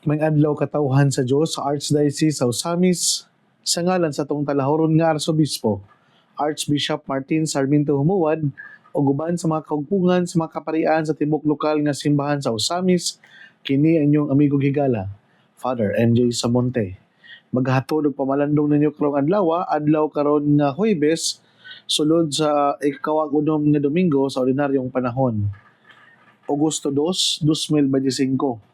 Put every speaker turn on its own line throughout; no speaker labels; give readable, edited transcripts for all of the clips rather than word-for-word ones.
May adlaw katawhan sa Dios sa Archdiocese sa Osamis sa ngalan sa tong talahoron nga Arsobispo, Archbishop Martin Sarmiento Humuad, o guban sa mga kaugpungan sa mga kaparian sa tibok lokal nga simbahan sa Osamis, kini inyong amigo higala, Father MJ Samonte. Maghatod og pamalandong ninyo karong adlaw karon nga Huwebes, sulod sa ikawag unom nga Domingo sa ordinaryong panahon. Agosto 2, 2025.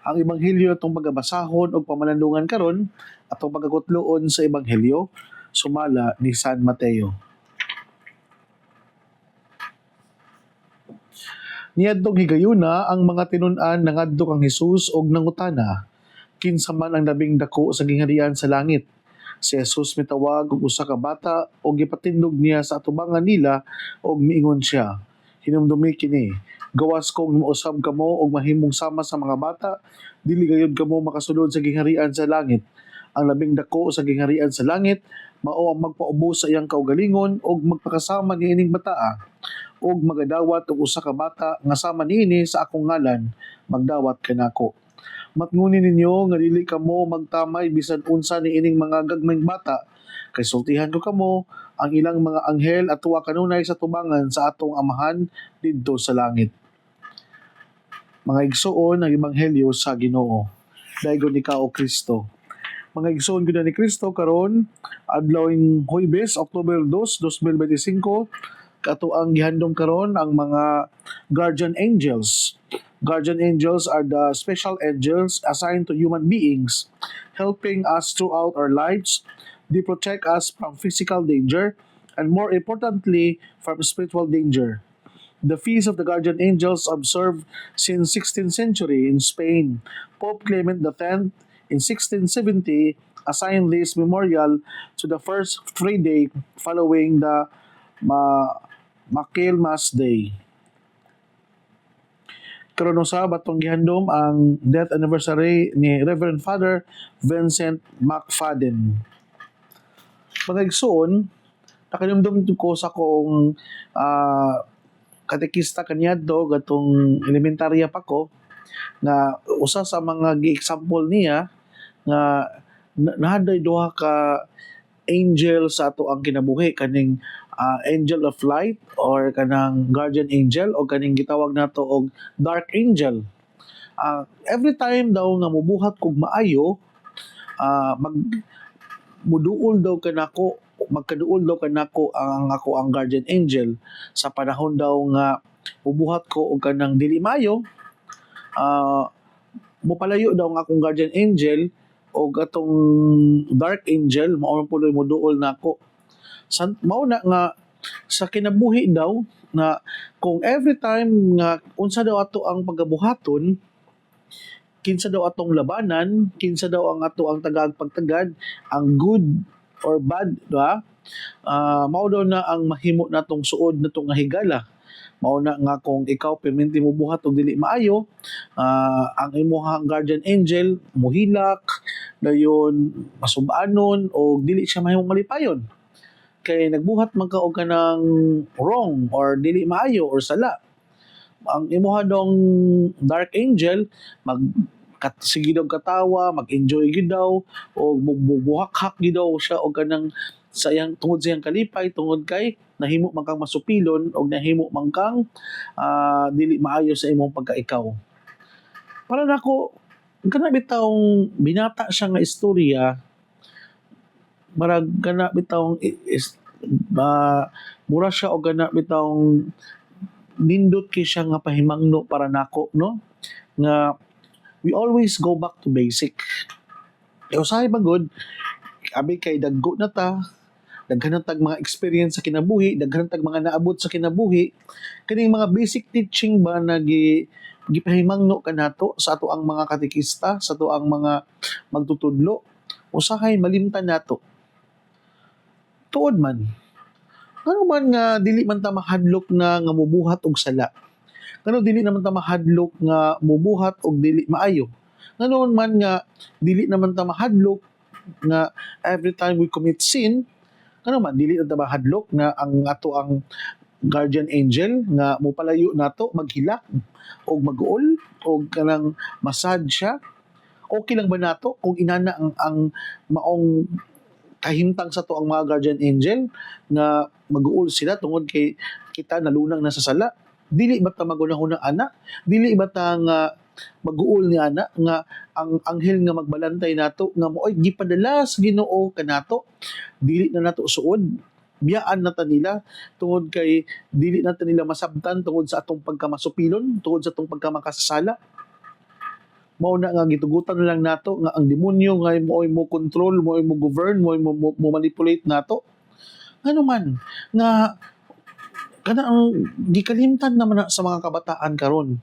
Ang ebanghelyo itong pagabasahon o pamalandungan karon atong pagkakutloon sa ebanghelyo sumala ni San Mateo. Niadtong higayuna ang mga tinun-an nangadto kang Hesus og nangutana, kinsa man ang labing dako sa gingharian sa langit. Si Jesus mitawag og usa ka bata og gipatindog niya sa atubangan nila og miingon siya, hinumdumi kini, gawas kong mausab kamo og mahimong sama sa mga bata, dili gayud kamo makasulod sa gingharian sa langit. Ang labing dako sa gingharian sa langit mao ang magpaubos sa iyang kaugalingon og magpakasama niining bataa og magadawat og usa ka bata nga sama niini sa akong ngalan, magdawat kanako. Matngunin ninyo nga dili kamo magtamay bisan unsa niining mga gagmayng bata, kay sultihan ko kamo ang ilang mga anghel at tuwa kanunay sa tubangan sa atong amahan didto sa langit. Mga igsoon ang ebanghelyo sa Ginoo. Daygon ikaw o Kristo. Mga igsoon gyud ni Kristo karon adlawing Huwebes, October 2, 2025, kato ang gihandom karon ang mga guardian angels. Guardian angels are the special angels assigned to human beings, helping us throughout our lives. They protect us from physical danger and, more importantly, from spiritual danger. The Feast of the Guardian Angels observed since 16th century in Spain. Pope Clement X in 1670 assigned this memorial to the first Friday following the Michaelmas Day. Karon usab atong gihandom ang death anniversary ni Reverend Father Vincent McFadden. Mga igsoon, nakanumdum ko sa kong katekista kaniadto gatong elementarya pa ko nga usa sa mga gi-example niya nga nahaday duha ka angel sa ato ang kinabuhi, kaning angel of light or kanang guardian angel o kaning gitawag nato og dark angel. Every time daw nga mubuhat kog maayo, muduol daw kanako, magkaduol daw kanako ang guardian angel sa panahon daw nga mubuhat ko og kanang dili maayo. Mupalayo daw ang akong guardian angel o atong dark angel mao man puloy moduol nako. Mao na nga sa kinabuhi daw na kung every time nga unsa daw ato ang pagabuhaton, kinsa daw atong labanan, kinsa daw ang ato ang tagag-pagtagad, ang good or bad, diba? Mao daw na ang mahimo natong suod natong nga higala. Mao na nga kung ikaw perminti mo buhat og dili maayo, ang imong guardian angel muhilak, dayon masubanon o dili siya mahimong malipayon. Kay nagbuhat man ka og kanang wrong or dili maayo or sala. Ang imuha dong dark angel sige daw katawa, mag-enjoy gid daw o bubuhak-hak gid daw siya og kanang sayang tungod sa iyang kalipay, tungod kay nahimo man kang masupilon o nahimo man kang dili maayo sa imong pagkaikaw. Para nako kana bitawng binata siya nga istorya, marag kana bitawng mura siya o kana bitawng nindot kay siya nga pahimangno para nako, no? Nga we always go back to basic. Usahay pagod, abi kay daggo na ta, daghan tag mga experience sa kinabuhi, daghan tag mga naabot sa kinabuhi, kaning mga basic teaching ba na gipahimangno kanato sa ato ang mga katekista, sa ato ang mga magtutudlo, usahay malimtan nato. Tuod man. Ano man nga dili man ta mahadlok na nga mubuhat og sala. Ngano dili naman ta mahadlok nga mubuhat og dili maayo. Ngano man nga dili naman ta mahadlok nga every time we commit sin, ngano man dili na ta mahadlok nga ang ato ang guardian angel nga mopalayo nato maghilak og mag-uol og kanang massage siya Okay lang ba nato kung inana ang maong kahimtang sa to ang mga guardian angel nga mag-uul sila tungod kay kita nalunang na sa sala? Dili ba ta magunahuna ana? Dili ba ta nga mag-uul ni ana nga ang anghel nga magbalantay nato nga mo'y gipadala sa Ginoo kanato, dili na nato suod, biyaan na ta nila tungod kay dili na ta nila masabtan tungod sa atong pagkamasupilon, tungod sa atong pagkamakasasala. Mao na nga gitugutan na lang nato nga ang demonyo nga mo'y mo control, mo'y mo govern, mo'y mo manipulate nato. Ano man nga kana ang gikalimtan naman na sa mga kabataan karon.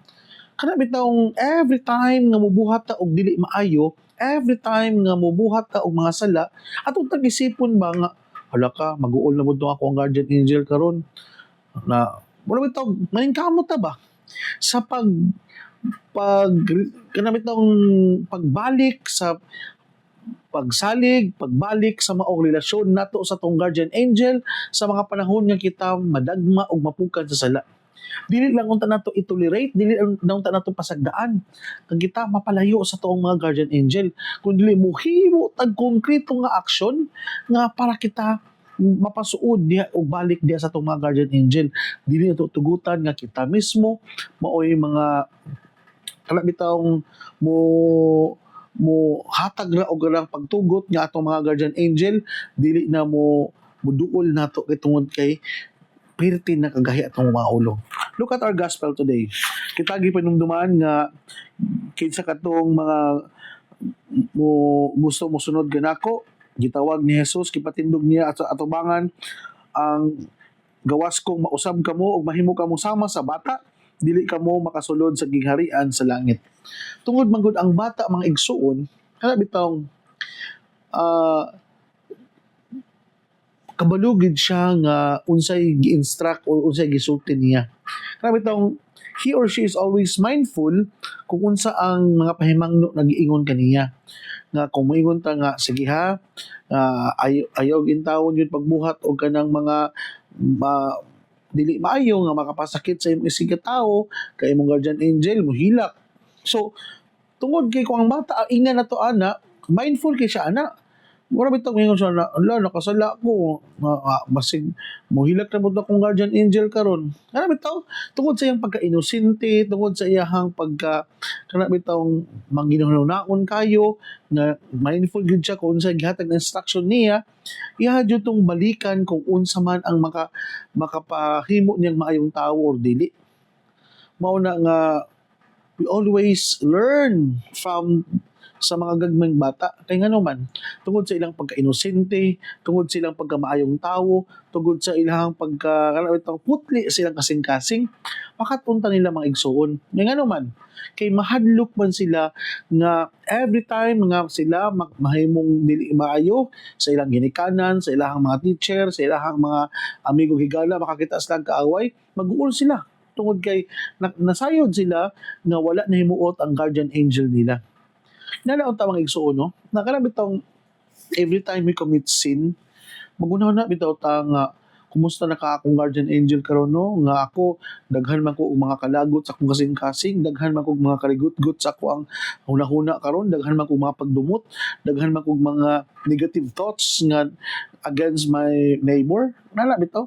Kana bitawng every time nga mobuhat ta og dili maayo, every time nga mobuhat ta og mga sala, atong tag-isipon ba nga hala ka mag-uol na pud ako ang guardian angel karon na wala bitaw maningkamot ta ba sa pag kanamit ng pagbalik sa pagsalig, pagbalik sa maong relasyon nato sa tong guardian angel sa mga panahon nga kita madagma og mapukan sa sala. Dili lang unta nato i-tolerate, dili lang unta nato pasagdaan kag kita mapalayo sa tuong mga guardian angel, kundi muhimo tag konkreto nga aksyon nga para kita mapasuod diha o balik diha sa tuong mga guardian angel. Dili nato tugutan nga kita mismo maoy mga kana bitawng mo hatag ra og lang pagtugot nga atong mga guardian angel, dili na mo muduol nato kay tungod kay pirti na kagahi atong mga ulo. Look at our gospel today. Kita gipanumduman nga kinsa katong mga gusto mo sunod ganako, gitawag ni Jesus, gipatindog niya at atubangan ang gawas kong mausab kamo ug mahimo kamo sama sa bata, dili kamo makasulod sa gingharian sa langit. Tungod man gud ang bata mga igsuon, kana bitawng kabalugid siya nga unsay gi-instruct o unsay gisulti niya. Kana bitawng he or she is always mindful kung unsa ang mga pahimangno nagiingon kaniya. Nga kung moingon ta nga sige ha, ayaw gintawon yun pagbuhat o kanang mga dili maayo nga makapasakit sa imong isiga tao kay imong guardian angel mohilak. So tungod kay kung ang bata ina na to ana, mindful kay siya ana. Mura bitaw mingon siya na, ala nakasala ko, basig mohilak na pud akong guardian angel karon. Kana bitaw tungod sa iyang pagka-inosente, tungod sa iyang kana bitaw mangginahuna-on kayo na mindful gyud siya kung unsa gihatag na instruction niya, iya jud tong balikan kung unsa man ang makapahimo niyang maayong tawo or dili. Mao na nga we always learn from sa mga gagmayng bata kay ngano man tungod sa ilang pagka-inosente, tungod sa ilang pagkamaayong tawo, tungod sa ilang pagka putli sa ilang kasing-kasing, makatunta nila mga igsuon. Kay ngano man kay mahadlok man sila nga every time nga sila mahimong dili maayo sa ilang ginikanan, sa ilang mga teacher, sa ilang mga amigo higala, makakita sila kaaway, mag-uul sila tungod kay nasayod sila nga wala na himuot ang guardian angel nila. Nanaon ta mga igsuon no, nakalabit tong every time we commit sin, magunaw na bitaw ta nga kumusta na ka akong guardian angel karon no, nga ako daghan man ko og mga kalagot sa akong kasing-kasing, daghan man ko og mga kaligut-gut sa ako ang hunahuna karon, daghan man ko mga pagdumot, daghan man ko og mga negative thoughts nga against my neighbor. Nala bitaw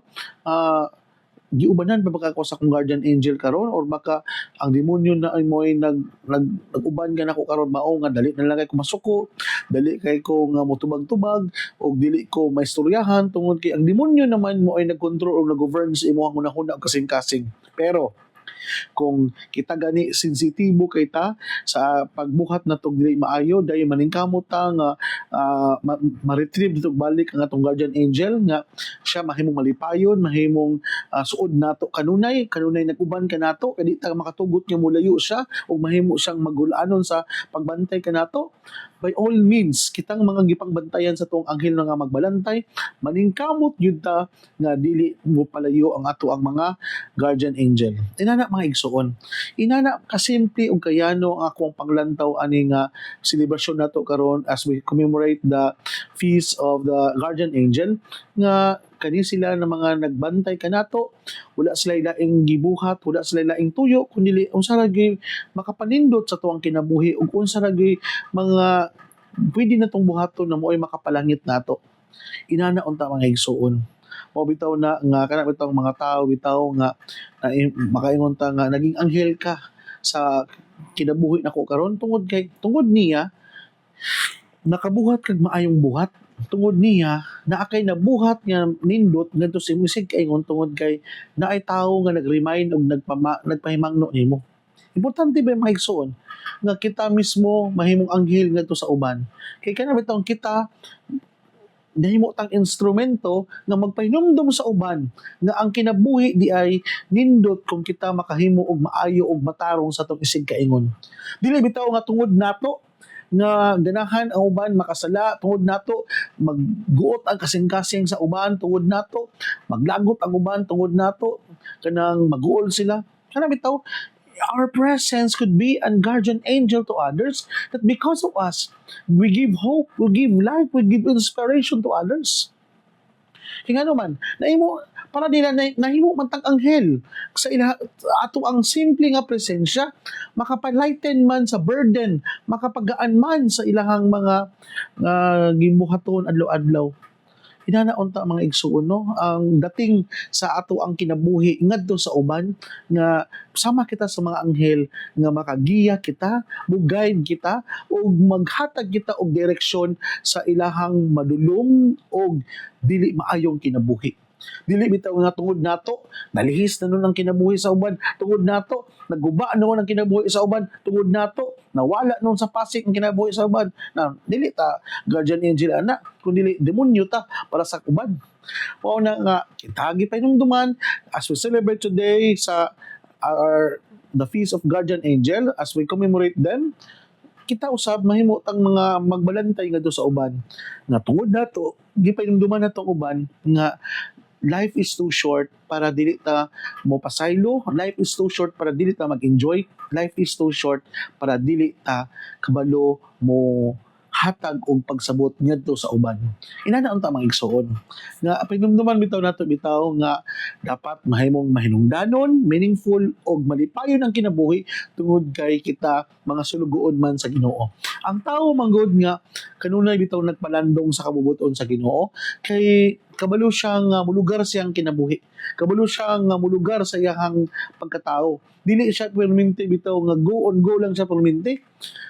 giubanan ba baka ako sa akong guardian angel karon or baka ang demonyo na ay mo'y nag-uban ka nako karon mao nga dali na lang kay ko masuko, dali kay ko nga motubag-tubag o dili ko maistoryahan tungod kay ang demonyo naman mo ay nag-control o nag-govern sa imong hunahuna kasing-kasing. Pero kung kita gani sensitibo kay ta sa pagbuhat na tong dili maayo dahil maningkamot ta nga ma-retrieve dito balik ang atong guardian angel nga siya mahimong malipayon, mahimong suod nato kanunay nag-uban ka nato kay di ta makatugot nga mulayo siya ug mahimo siyang magulanon sa pagbantay kanato. By all means kitang mga gipangbantayan sa tuong anghel nga magbalantay, maningkamot gyud ta nga dili mo palayo ang ato ang mga guardian angel. Inana mga igsoon. Inana kasimple ug kayano ang akong panglantaw ani nga celebration nato karon as we commemorate the feast of the guardian angel nga kani sila na mga nagbantay kanato, wala sila laing gibuhat, wala sila laing tuyo kundi unsa ra gyud makapanindot sa tuwang kinabuhi ug unsa ra gyud mga pwede na tong buhaton na mo'y makapalangit nato. Inana unta mga igsoon. Mao bitaw na nga kana bitaw mga tao bitaw nga makaingon ta nga naging anghel ka sa kinabuhi nako karon tungod niya nakabuhat kag maayong buhat. Tungod niya naakay nabuhat nga nindot ngadto sa musig kaingon tungod kay naay tawo nga nag-remind og nagpahimangno nimo. Importante ba mga igsoon nga kita mismo mahimong anghel ngadto sa uban. Kay kana bitaw kita nahimo tang instrumento nga magpahinumdum sa uban nga ang kinabuhi di ay nindot kung kita makahimo og maayo og matarong sa tong isig kaingon. Dili bitaw nga tungod nato nga ganahan ang uban makasala, tungod nato magguot ang kasing-kasing sa uban, tungod nato maglagot ang uban, tungod nato kanang maguol sila. Kana bitaw our presence could be a guardian angel to others, that because of us, we give hope, we give life, we give inspiration to others. Kaya nga naman, nahimo, para nila nahimo man tang anghel sa ato ang simple nga presensya, makapalighten man sa burden, makapagaan man sa ilahang mga gibuhaton adlaw-adlaw. Inanaunta mga igsuon no ang dating sa ato ang kinabuhi ngadto sa uban nga sama kita sa mga anghel nga makagiya kita, mug-guide kita ug maghatag kita og direksyon sa ilahang madulom og dili maayong kinabuhi. Dili bitaw nga tungod nato nalihis na nun ang kinabuhi sa uban, tungod nato naguba na nun ang kinabuhi sa uban, tungod nato nawala nun sa pasik ang kinabuhi sa uban. Na dili ta guardian angel ana, kundi demonyo ta para sa uban. Mao na nga kitagi pa hinumduman as we celebrate today sa the feast of guardian angel, as we commemorate them, kita usab mahimo tang mga magbalantay ngadto sa uban nga tungod nato gipahinumduman natong uban nga life is too short para dili ta mo pasaylo, life is too short para dili ta mag-enjoy, life is too short para dili ta kabalo mo hatag og pagsabot ngadto sa uban. Inana unta mga igsoon nga pinumduman bitaw nato bitaw nga dapat mahimong mahinungdanon, meaningful og malipayon ang kinabuhi tungod kay kita mga sulugoon man sa Ginoo. Ang tawo manggod nga kanunay bitaw nagpalandong sa kabubuton sa Ginoo kay kabalo siyang mulugar siyang kinabuhi. Kabalo siyang mulugar sa iyang pagkatao. Dili siya permanente bitaw nga go on go lang siya permanente.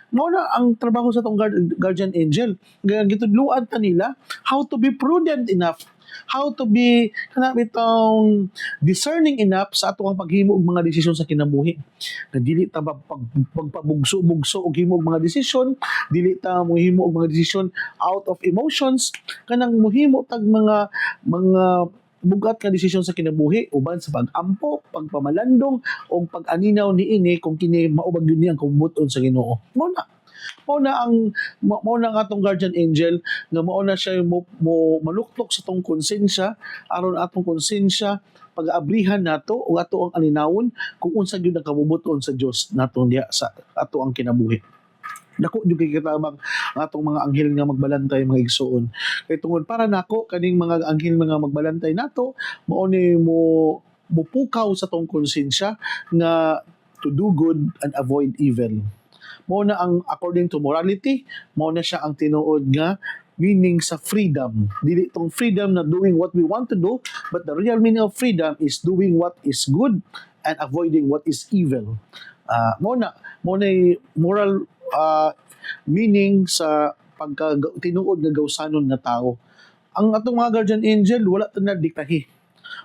Mao na ang trabaho sa tong guardian angel. Gitudluan ta nila how to be prudent enough, how to be kana bitong discerning enough sa ato ang paghimo og mga desisyon sa kinabuhi. Na dili ta pagpabugso-bugso og himo og mga desisyon, dili ta mohimo og mga desisyon out of emotions, kanang mohimo tag mga bugat nga desisyon sa kinabuhi uban sa pag-ampo, pagpamalandong o pag-aninaw niini kung kini maubag yun ni ang kabubuton sa Ginoo. Mao na nga atong guardian angel nga mao na siya mo maluktok sa tong konsensya aron atong konsensya pag-aabrihan nato o ato ang alinawon kung unsa gyud ang kabubuton sa Dios natong diha sa ato ang kinabuhi. Dako jud kay kitabang ang atong mga anghel nga magbalantay mga igsoon. Kay tungod para nako kaning mga anghel nga magbalantay nato mao ni mo mupukaw sa tong konsensya nga to do good and avoid evil. Mao na ang according to morality, mao na siya ang tinuod nga meaning sa freedom. Dili tong freedom na doing what we want to do, but the real meaning of freedom is doing what is good and avoiding what is evil. Mao na moral meaning sa tinuod nga gawsanon nga tao. Ang atong mga guardian angel wala ta na diktahi.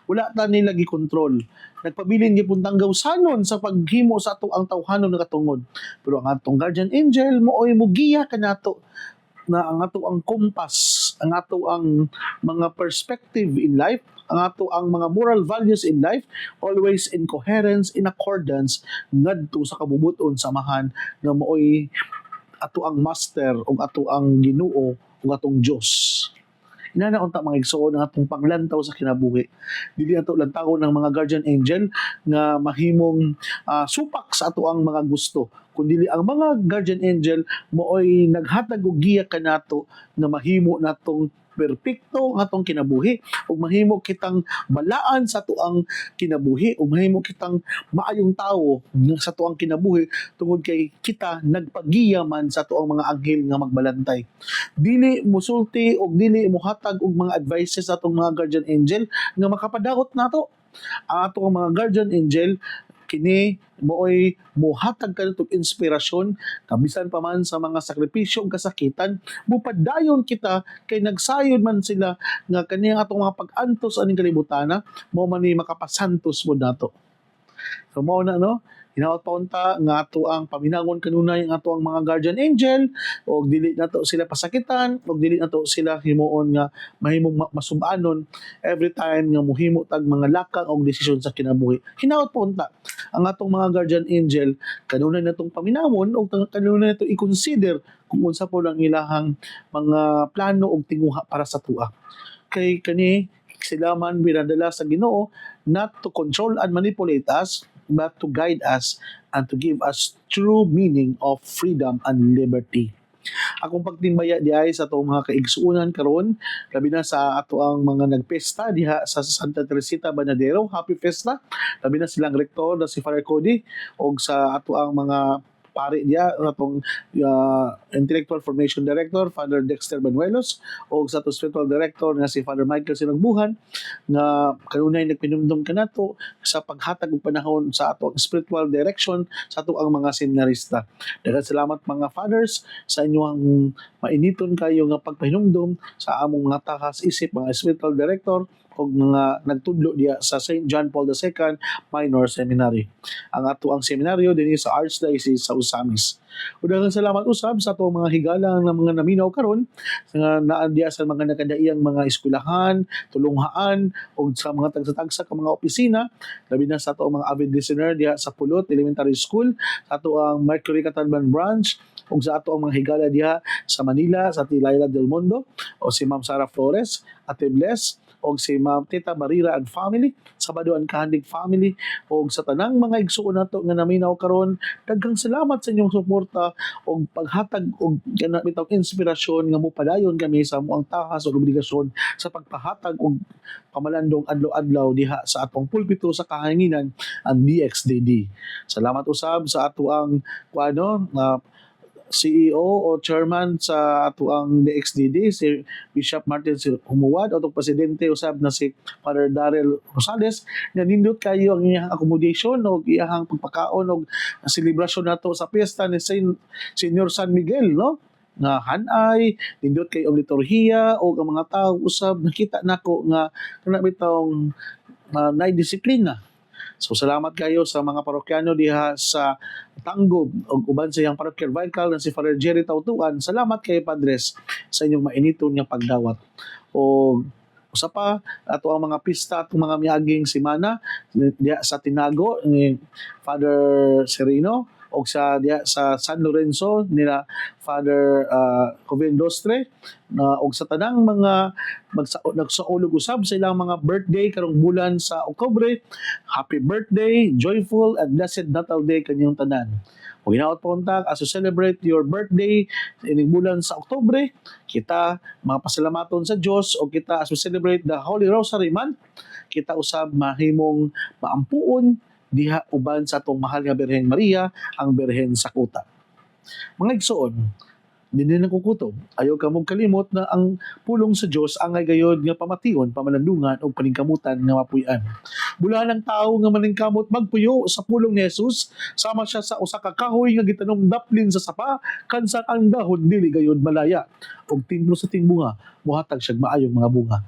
Wala ta nila gi-control. Nagpabilin gyud puntang gawsanon sa paghimo sa ato ang tawhanon nga katungod. Pero ang atong guardian angel mooy mugiya kanato na ang ato ang compass, ang ato ang mga perspective in life, ang ato ang mga moral values in life always in coherence, in accordance ngadto sa kabubuton samahan nga mooy ato ang master o ato ang Ginoo o atong Dios. Inana unta mga igsuon ang atong panglantaw sa kinabuhi. Dili ato lantaw ng mga guardian angel nga mahimong supak sa ato ang mga gusto, kundi ang mga guardian angel mooy naghatag og giya kanato nga mahimo natong perpekto nga atong kinabuhi ug mahimo kitang balaan sa tuang kinabuhi ug mahimo kitang maayong tawo sa tuang kinabuhi tungod kay kita nagpagiya man sa tuang mga anghel nga magbalantay. Dili musulti og dili mohatag og mga advices sa atong mga guardian angel nga makapadaot nato. Ang atong mga guardian angel kini mooy mohatag kanito inspirasyon kabisan pa man sa mga sakripisyo ug kasakitan, mupadayon kita kay nagsayod man sila nga kaniyang atong mga pag-antos aning kalibutana mao man ni makapasantos mo nato. So mao na no, hinaot pa unta nga ato ang paminangon kanunay ang ato ang mga guardian angel og dili nato sila pasakitan og dili nato sila himuon nga mahimong masubanon every time nga mohimo tag mga lakang og desisyon sa kinabuhi. Hinaot pa unta ang atong mga guardian angel kanunay natong paminawon og kanunay nato i-consider kung unsa po ang ilahang mga plano og tinguha para sa tuwa. Kay kani sila man binadala sa Ginoo not to control and manipulate us but to guide us and to give us true meaning of freedom and liberty. Akong pagtimbaya di ay sa atong mga kaigsuonan karon, labi na sa ato ang mga nagpesta diha sa Santa Teresita Banadero, happy festa. Labi na silang rektor na si Father Cody og sa ato ang mga pari diya atong Intellectual Formation Director Father Dexter Banuelos o sa atong Spiritual Director nga si Father Michael Sinagbuhan nga kanunay nagpinumdum kanato sa paghatag og panahon sa atong spiritual direction sa ato ang mga seminarista. Daghang salamat mga fathers sa inyong mainiton kayo nga pagpahinumdum sa among mga takas isip mga spiritual director o mga nagtudlo diya sa St. John Paul II Minor Seminary. Ang ato ang seminaryo dinhi sa Archdiocese sa Osamis. Daghang salamat usab sa ato mga higala nga mga naminaw karon nga naa diya sa mga nakadaiyang mga eskwelahan, tulunghaan o sa mga tagsa-tagsa ka mga opisina, labi na sa ato mga avid listener diya sa Pulot Elementary School, sa ato ang Mercury Catanban Branch o sa ato ang mga higala diha sa Manila, sa Tilayla del Mundo o si Ma'am Sara Flores, Ate Bless o si Ma'am Tita Marira and family, sa Baduan Kahandig family o sa tanang mga igsuon nato nga naminaw karon. Daghang salamat sa inyong suporta o paghatag og kanabitaw inspirasyon nga mopadayon kami sa amoang tahas o obligasyon sa pagpahatag og pamalandong adlaw-adlaw diha sa atong pulpito sa kahanginan ang DXDD. Salamat usab sa ato ang CEO o chairman sa ato ang DXDD, si Bishop Martin Humuad, o itong presidente usab na si Father Darrell Rosales, na nindot kayo ang iyang accommodation o iyang pagpakaon o celebration nato sa piyesta ni Senior San Miguel, no? Nga hanay, nindot kayo ang liturhiya o ang mga tao usab nakita nako nga kanabitong naidisiplina. So salamat kayo sa mga parokyano diha sa Tanggob ug uban sa iyang parokyal vicar na si Father Jerry Tautuan. Salamat kay Padres sa inyong mainiton nga pagdawat. O usa pa ato ang mga pista atong mga miaging semana diha sa Tinago ni Father Sereno o sa diha sa San Lorenzo nila Father Joven Dostre og sa tanang mga nagsaulog usab sa ilang mga birthday karong bulan sa Oktubre. Happy birthday, joyful and blessed Natal Day kanyang tanan. Kung hinaot pa untak as you celebrate your birthday ining bulan sa Oktubre, kita mapasalamaton sa Dios o kita as we celebrate the Holy Rosary Month, kita usab mahimong maampuon diha uban sa atong mahal nga Birheng Maria, ang Birhen sa Kuta. Mga igsoon, dinhi na kukutob, ayaw ka mong kalimot na ang pulong sa Dios angay gayod nga pamation, pamalandungan o paningkamutan nga mapuy-an. Bulahan ng tao nga maningkamot magpuyo sa pulong ni Jesus, sama siya sa usa ka kahoy nga gitanom daplin sa sapa, kansa ang dahon dili gayod malaya, og timbro sa timbunga, muhatag siya maayong mga bunga.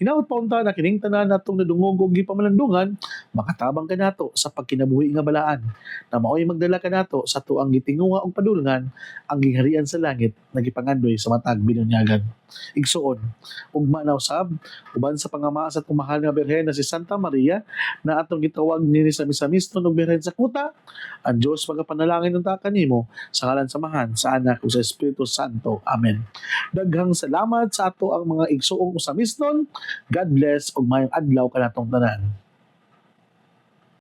Hinaot pa unta na kining tanan natong nadungog og gipamalandungan, makatabang ka nato sa pagkinabuhi nga balaan, na mao'y magdala ka nato sa tuang gitinguha og padulngan ang gingharian sa langit na gipangandoy sa matag binunyagan. igsuon. Ugma na usab uban sa pangama sa atong mahal nga birhen na si Santa Maria na atong gitawag nini sa misa-miston og birhen sa kuta. Ang Dios magapanalangin unta kanimo sa ngalan sa Amahan, sa Anak ug sa Espiritu Santo. Amen. Daghang salamat sa ato ang mga igsuong usamisnon. God bless ug mayong adlaw kanatong tanan.